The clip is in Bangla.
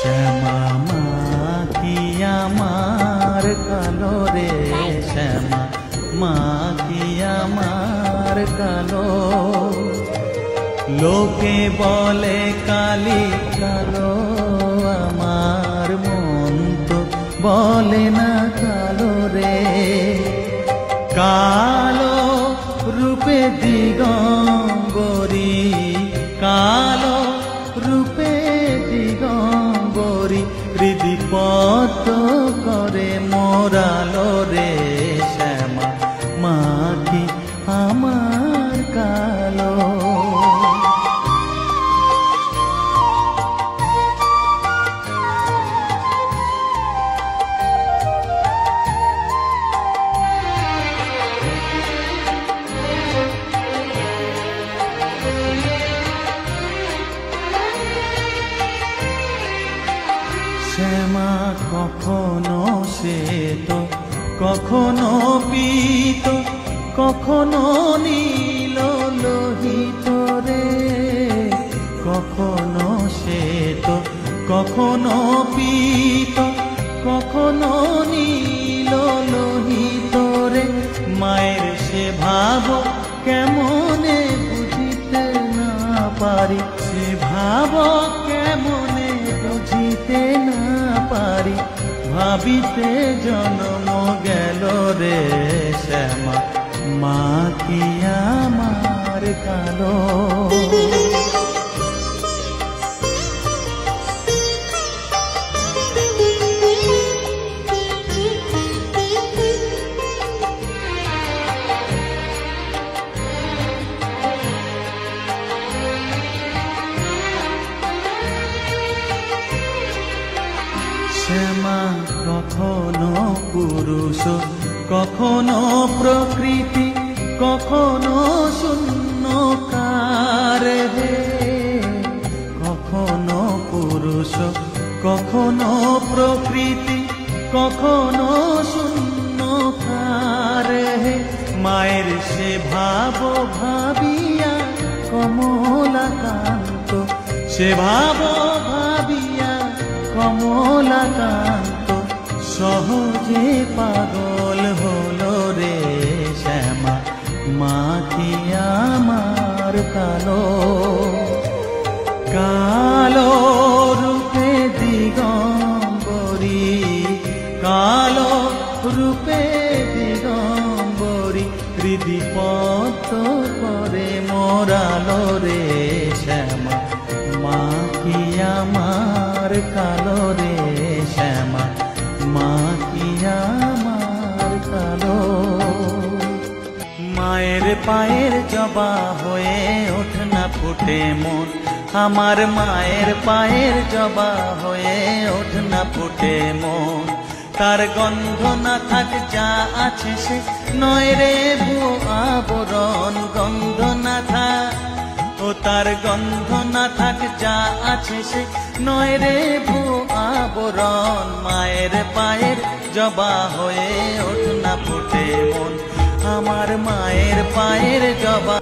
শ্যামা মা কি আমার কালো রে, শ্যামা মা কি আমার কালো। লোকে বলে কালি কালো, আমার মন তো বলে না কালো রে। কালো রূপে দিগম্বরী, কালো রূপে দিগম্বরী, হৃদিপত করে মোরালো রে। শ্যামা মা কি আমার কালো। শ্যামা কখনো শ্বেত, কখনো পীত, কখনো নীল লোহিত রে। কখনো শ্বেত, কখনো পীত, কখনো নীল লোহিত রে। মায়ের সে ভাব কেমনে বুঝিতে না পারি, সে ভাব কেমনে বুঝিতে না পারি, ভাবিতে জন্ম গেল রে। শ্যামা মা কি আমার কালো। শ্যামা কখনো পুরুষ, কখনো প্রকৃতি, কখনো শূন্যকার হে। কখনো পুরুষ, কখনো প্রকৃতি, কখনো শূন্যকার হে। মায়ের সে ভাব ভাবিয়া কমলাকান্ত, সে ভাব ভাবিয়া কমলাকান্ত সহজে পাগল হলো রে। শ্যামা মা কি আমার কালো। কালো রূপে দিগম্বরী, কালো রূপে দিগম্বরী, হৃদিপত করে মোরালো রে। শ্যামা মা কি আমার কালো রে। শ্যামা মা কি আমার কালো। মায়ের পায়ের জবা হয়ে ওঠ না ফুটে মন, আমার মায়ের পায়ের জবা হয়ে ওঠ না ফুটে মন। তার গন্ধ না থাক যা আছে সে নয় রে ভুয়ো আবরণ, গন্ধ না থাক ও তার গন্ধ না থাক যা আছে সে নয় রে ভুয়ো আবরণ। মায়ের পায়ের জবা হয়ে ওঠ না ফুটে মন, আমার মায়ের পায়ের জবা।